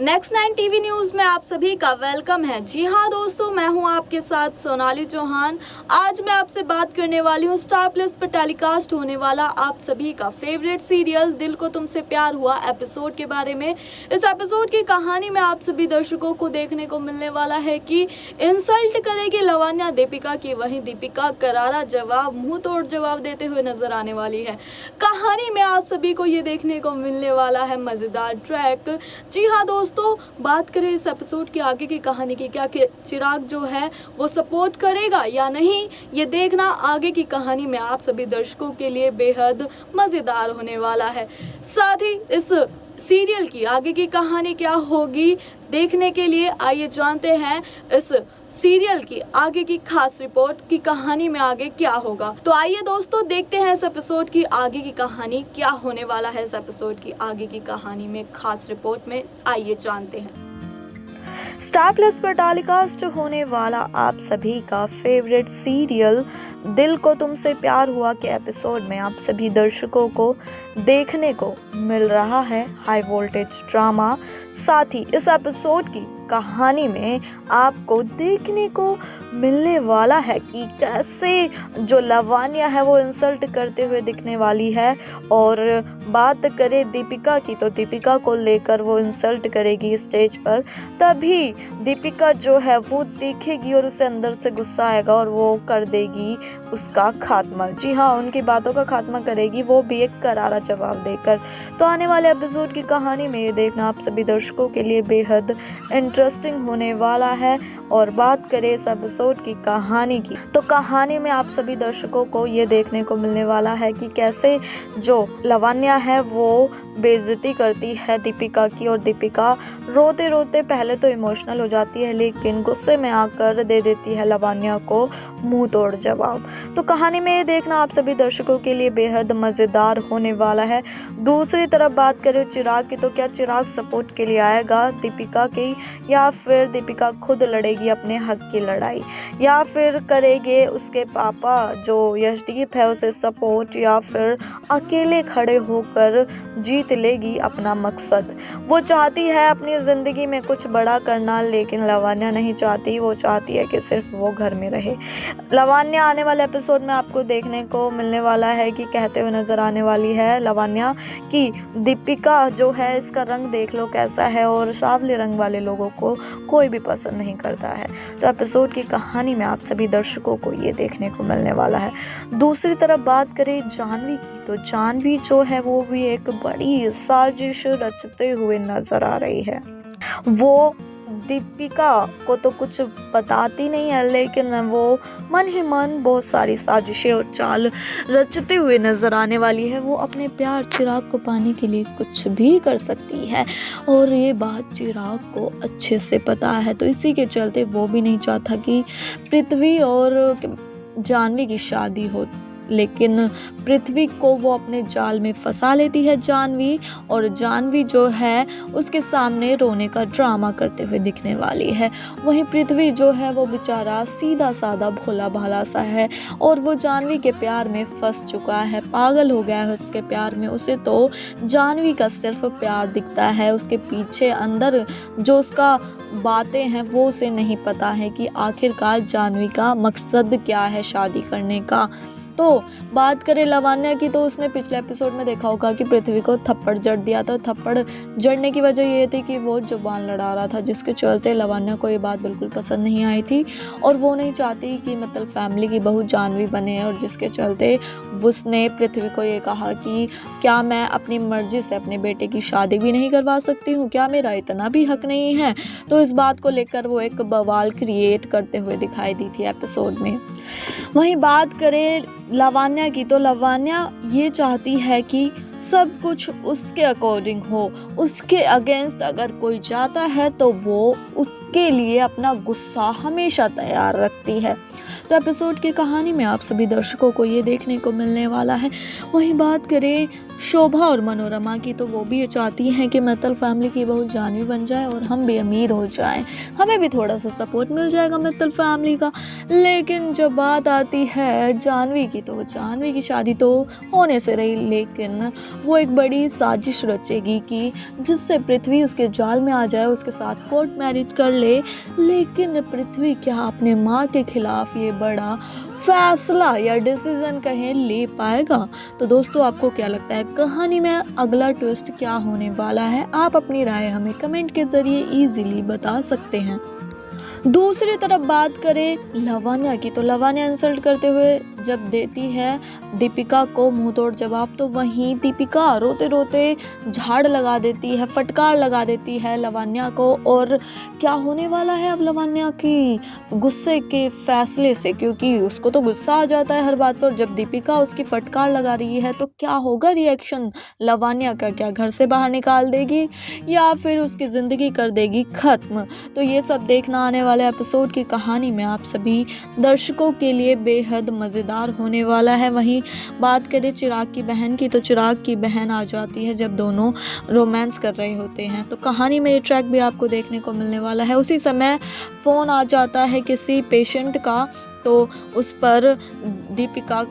Next 9 TV news में आप सभी का वेलकम है। जी हाँ दोस्तों, मैं हूँ आपके साथ सोनाली चौहान। आज मैं आपसे बात करने वाली हूँ स्टार प्लस पर टेलीकास्ट होने वाला आप सभी का फेवरेट सीरियल दिल को तुमसे प्यार हुआ एपिसोड के बारे में। इस एपिसोड की कहानी में आप सभी दर्शकों को देखने को मिलने वाला है कि इंसल्ट करेगी लवान्या दीपिका की, वहीं दीपिका करारा जवाब, मुंह तोड़ जवाब देते हुए नजर आने वाली है। कहानी में आप सभी को ये देखने को मिलने वाला है मजेदार ट्रैक। जी हाँ दोस्तों, बात करें इस एपिसोड की आगे की कहानी की, क्या चिराग जो है वो सपोर्ट करेगा या नहीं, ये देखना आगे की कहानी में आप सभी दर्शकों के लिए बेहद मजेदार होने वाला है। साथ ही इस सीरियल की आगे की कहानी क्या होगी देखने के लिए आइए जानते हैं इस सीरियल की आगे की खास रिपोर्ट की कहानी में आगे क्या होगा। तो आइए दोस्तों देखते हैं इस एपिसोड की आगे की कहानी क्या होने वाला है। इस एपिसोड की आगे की कहानी में खास रिपोर्ट में आइए जानते हैं। स्टार प्लस पर टेलीकास्ट होने वाला आप सभी का फेवरेट सीरियल दिल को तुमसे प्यार हुआ के एपिसोड में आप सभी दर्शकों को देखने को मिल रहा है हाई वोल्टेज ड्रामा। साथ ही इस एपिसोड की कहानी में आपको देखने को मिलने वाला है कि कैसे जो लवान्या है वो इंसल्ट करते हुए दिखने वाली है। और बात करें दीपिका की तो दीपिका को लेकर वो इंसल्ट करेगी स्टेज पर, तभी दीपिका जो है वो देखेगी और उसे अंदर से गुस्सा आएगा और वो कर देगी उसका खात्मा। जी हाँ, उनकी बातों का खात्मा करेगी, वो भी एक करारा जवाब देकर। तो आने वाले एपिसोड की कहानी में ये देखना आप सभी दर्शकों के लिए बेहद इंटरेस्टिंग होने वाला है। और बात करें इस एपिसोड की कहानी की तो कहानी में आप सभी दर्शकों को ये देखने को मिलने वाला है कि कैसे जो लवान्या है वो बेइज्जती करती है दीपिका की, और दीपिका रोते रोते पहले तो इमोशनल हो जाती है लेकिन गुस्से में आकर दे देती है लवान्या को मुंह तोड़ जवाब। तो कहानी में ये देखना आप सभी दर्शकों के लिए बेहद मज़ेदार होने वाला है। दूसरी तरफ बात करें चिराग की तो क्या चिराग सपोर्ट के लिए आएगा दीपिका की, या फिर दीपिका खुद लड़ेगी अपने हक की लड़ाई, या फिर करेंगे उसके पापा जो यशदीप है उसे सपोर्ट, या फिर अकेले खड़े होकर जीत लेगी अपना मकसद। वो चाहती है अपनी ज़िंदगी में कुछ बड़ा करना लेकिन लवान्या नहीं चाहती, वो चाहती है कि सिर्फ वो घर में रहे। लवान्या आने वाले एपिसोड में आपको देखने को मिलने वाला है कि कहते हुए नजर आने वाली है लवान्या कि दीपिका जो है इसका रंग देख लो कैसा है और सांवले रंग वाले लोगों को कोई भी पसंद नहीं करता है। तो एपिसोड की कहानी में आप सभी दर्शकों को ये देखने को मिलने वाला है। दूसरी तरफ बात करें जानवी की तो जानवी जो है वो भी एक बड़ी साजिश रचते हुए नजर आ रही है। वो दीपिका को तो कुछ बताती नहीं है लेकिन वो मन ही मन बहुत सारी साजिशें और चाल रचते हुए नजर आने वाली है। वो अपने प्यार चिराग को पाने के लिए कुछ भी कर सकती है और ये बात चिराग को अच्छे से पता है। तो इसी के चलते वो भी नहीं चाहता कि पृथ्वी और जानवी की शादी हो, लेकिन पृथ्वी को वो अपने जाल में फंसा लेती है जानवी, और जानवी जो है उसके सामने रोने का ड्रामा करते हुए दिखने वाली है। वहीं पृथ्वी जो है वो बेचारा सीधा साधा भोला भाला सा है और वो जानवी के प्यार में फंस चुका है, पागल हो गया है उसके प्यार में। उसे तो जानवी का सिर्फ प्यार दिखता है, उसके पीछे अंदर जो उसका बातें हैं वो उसे नहीं पता है कि आखिरकार जानवी का मकसद क्या है शादी करने का। तो बात करें लवान्या की तो उसने पिछले एपिसोड में देखा होगा कि पृथ्वी को थप्पड़ जड़ दिया था। थप्पड़ जड़ने की वजह ये थी कि वो जुबान लड़ा रहा था, जिसके चलते लवान्या को ये बात बिल्कुल पसंद नहीं आई थी और वो नहीं चाहती कि मतलब फैमिली की बहू जानवी बने, और जिसके चलते उसने पृथ्वी को ये कहा कि क्या मैं अपनी मर्जी से अपने बेटे की शादी भी नहीं करवा सकती हूँ, क्या मेरा इतना भी हक नहीं है। तो इस बात को लेकर वो एक बवाल क्रिएट करते हुए दिखाई दी थी एपिसोड में। वहीं बात करें लवान्या की तो लवान्या ये चाहती है कि सब कुछ उसके अकॉर्डिंग हो, उसके अगेंस्ट अगर कोई जाता है तो वो उसके लिए अपना गुस्सा हमेशा तैयार रखती है। तो एपिसोड की कहानी में आप सभी दर्शकों को ये देखने को मिलने वाला है। वहीं बात करें शोभा और मनोरमा की तो वो भी ये चाहती हैं कि मित्तल फैमिली की बहू जानवी बन जाए और हम भी अमीर हो जाएं, हमें भी थोड़ा सा सपोर्ट मिल जाएगा मित्तल फैमिली का। लेकिन जब बात आती है जानवी की तो जानवी की शादी तो होने से रही, लेकिन वो एक बड़ी साजिश रचेगी कि जिससे पृथ्वी उसके जाल में आ जाए, उसके साथ कोर्ट मैरिज कर ले। लेकिन पृथ्वी क्या अपने माँ के खिलाफ ये बड़ा फैसला या डिसीजन कहें ले पाएगा? तो दोस्तों, आपको क्या लगता है कहानी में अगला ट्विस्ट क्या होने वाला है? आप अपनी राय हमें कमेंट के जरिए इजीली बता सकते हैं। दूसरी तरफ बात करें लवन्या की, तो लवन्या इंसल्ट करते हुए जब देती है दीपिका को मुंह तोड़ जवाब, तो वहीं दीपिका रोते रोते झाड़ लगा देती है, फटकार लगा देती है लवन्या को। और क्या होने वाला है अब लवन्या की गुस्से के फैसले से, क्योंकि उसको तो गुस्सा आ जाता है हर बात पर। जब दीपिका उसकी फटकार लगा रही है तो क्या होगा रिएक्शन लवन्या का? क्या घर से बाहर निकाल देगी या फिर उसकी जिंदगी कर देगी खत्म? तो ये सब देखना आने वाले एपिसोड की कहानी में आप सभी दर्शकों के लिए बेहद मजेदार होने वाला है। वहीं बात करें चिराग की बहन की, तो चिराग की बहन आ जाती है जब दोनों रोमांस कर रहे होते हैं, तो कहानी में ये ट्रैक भी आपको देखने को मिलने वाला है। उसी समय फोन आ जाता है किसी पेशेंट का, तो उस पर दीपिका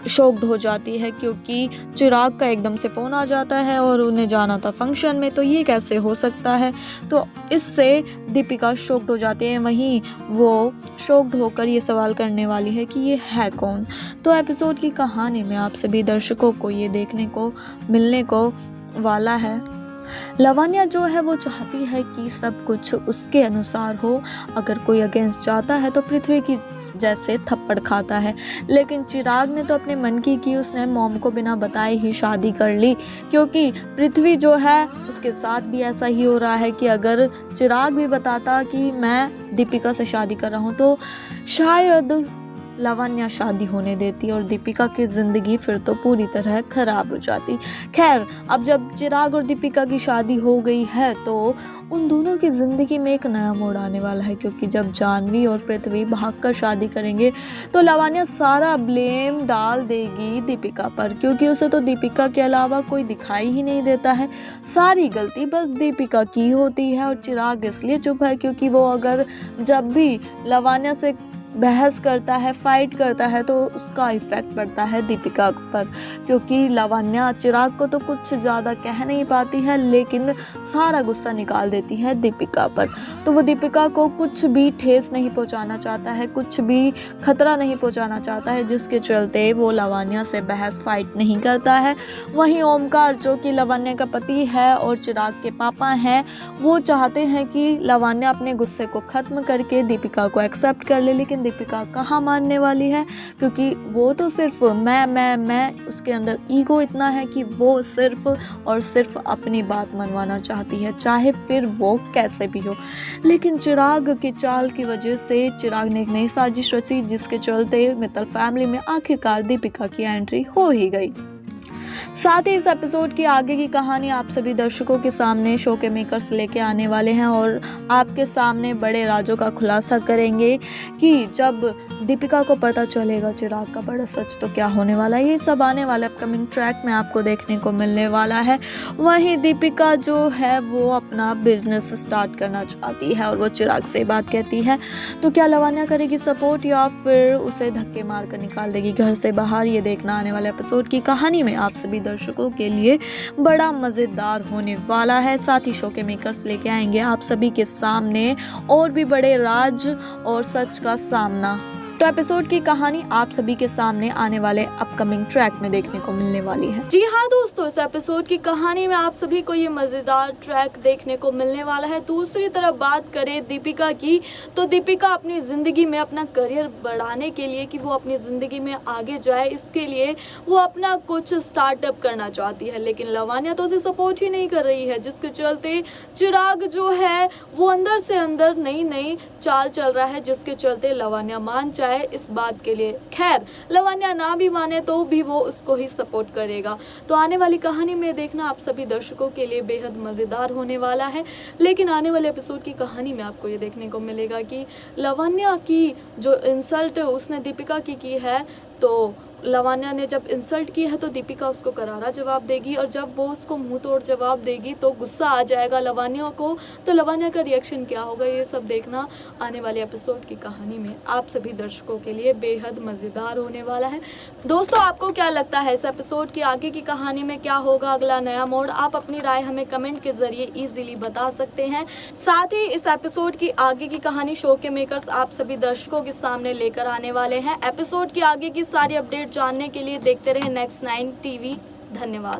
शॉक्ड हो जाती है क्योंकि चिराग का एकदम से फ़ोन आ जाता है और उन्हें जाना था फंक्शन में, तो ये कैसे हो सकता है? तो इससे दीपिका शॉक्ड हो जाती है। वहीं वो शॉक्ड होकर ये सवाल करने वाली है कि ये है कौन? तो एपिसोड की कहानी में आप सभी दर्शकों को ये देखने को मिलने को वाला है। लवन्या जो है वो चाहती है कि सब कुछ उसके अनुसार हो, अगर कोई अगेंस्ट जाता है तो पृथ्वी की जैसे थप्पड़ खाता है। लेकिन चिराग ने तो अपने मन की उसने मॉम को बिना बताए ही शादी कर ली, क्योंकि पृथ्वी जो है उसके साथ भी ऐसा ही हो रहा है कि अगर चिराग भी बताता कि मैं दीपिका से शादी कर रहा हूँ तो शायद लवन्या शादी होने देती और दीपिका की जिंदगी फिर तो पूरी तरह खराब हो जाती। खैर, अब जब चिराग और दीपिका की शादी हो गई है तो उन दोनों की जिंदगी में एक नया मोड़ आने वाला है, क्योंकि जब जानवी और पृथ्वी भागकर शादी करेंगे तो लवन्या सारा ब्लेम डाल देगी दीपिका पर, क्योंकि उसे तो दीपिका के अलावा कोई दिखाई ही नहीं देता है। सारी गलती बस दीपिका की होती है और चिराग इसलिए चुप है क्योंकि वो अगर जब भी लवन्या से बहस करता है, फाइट करता है, तो उसका इफेक्ट पड़ता है दीपिका पर, क्योंकि लवन्या चिराग को तो कुछ ज़्यादा कह नहीं पाती है लेकिन सारा गुस्सा निकाल देती है दीपिका पर। तो वो दीपिका को कुछ भी ठेस नहीं पहुंचाना चाहता है, कुछ भी खतरा नहीं पहुंचाना चाहता है, जिसके चलते वो लवन्या से बहस फाइट नहीं करता है। वहीं ओमकार, जो कि लवन्या का पति है और चिराग के पापा हैं, वो चाहते हैं कि लवन्या अपने गुस्से को ख़त्म करके दीपिका को एक्सेप्ट कर ले, लेकिन दीपिका कहाँ मानने वाली है, क्योंकि वो तो सिर्फ मैं उसके अंदर ईगो इतना है कि वो सिर्फ और सिर्फ अपनी बात मनवाना चाहती है, चाहे फिर वो कैसे भी हो। लेकिन चिराग की चाल की वजह से चिराग ने एक नई साजिश रची, जिसके चलते मित्तल फैमिली में आखिरकार दीपिका की एंट्री हो ही गई। साथ ही इस एपिसोड की आगे की कहानी आप सभी दर्शकों के सामने शो के मेकर्स लेके आने वाले हैं और आपके सामने बड़े राजों का खुलासा करेंगे कि जब दीपिका को पता चलेगा चिराग का बड़ा सच तो क्या होने वाला है। ये सब आने वाले अपकमिंग ट्रैक में आपको देखने को मिलने वाला है। वहीं दीपिका जो है वो अपना बिजनेस स्टार्ट करना चाहती है और वो चिराग से बात कहती है, तो क्या लवन्या करेगी सपोर्ट या फिर उसे धक्के मार कर निकाल देगी घर से बाहर? ये देखना आने वाले एपिसोड की कहानी में आप सभी दर्शकों के लिए बड़ा मजेदार होने वाला है। साथ ही शो के मेकर्स लेके आएंगे आप सभी के सामने और भी बड़े राज और सच का सामना। तो एपिसोड की कहानी आप सभी के सामने आने वाले अपकमिंग ट्रैक में देखने को मिलने वाली है। जी हाँ दोस्तों, इस एपिसोड की कहानी में आप सभी को ये मजेदार ट्रैक देखने को मिलने वाला है। दूसरी तरफ बात करें दीपिका की, तो दीपिका अपनी जिंदगी में अपना करियर बढ़ाने के लिए, कि वो अपनी जिंदगी में आगे जाए, इसके लिए वो अपना कुछ स्टार्टअप करना चाहती है, लेकिन लवन्या तो उसे सपोर्ट ही नहीं कर रही है, जिसके चलते चिराग जो है वो अंदर से अंदर नई चाल चल रहा है, जिसके चलते लवन्या मान जाए इस बात के लिए। खैर, लवन्या ना भी माने तो भी वो उसको ही सपोर्ट करेगा। तो आने वाली कहानी में देखना आप सभी दर्शकों के लिए बेहद मज़ेदार होने वाला है। लेकिन आने वाले एपिसोड की कहानी में आपको ये देखने को मिलेगा कि लवन्या की जो इंसल्ट उसने दीपिका की है, तो लवान्या ने जब इंसल्ट की है तो दीपिका उसको करारा जवाब देगी, और जब वो उसको मुंह तोड़ जवाब देगी तो गुस्सा आ जाएगा लवान्या को, तो लवान्या का रिएक्शन क्या होगा ये सब देखना आने वाले एपिसोड की कहानी में आप सभी दर्शकों के लिए बेहद मज़ेदार होने वाला है। दोस्तों, आपको क्या लगता है इस एपिसोड की आगे की कहानी में क्या होगा अगला नया मोड़? आप अपनी राय हमें कमेंट के जरिए इजीली बता सकते हैं। साथ ही इस एपिसोड की आगे की कहानी शो के मेकर्स आप सभी दर्शकों के सामने लेकर आने वाले हैं। एपिसोड की आगे की सारी अपडेट जानने के लिए देखते रहे Next 9 TV। धन्यवाद।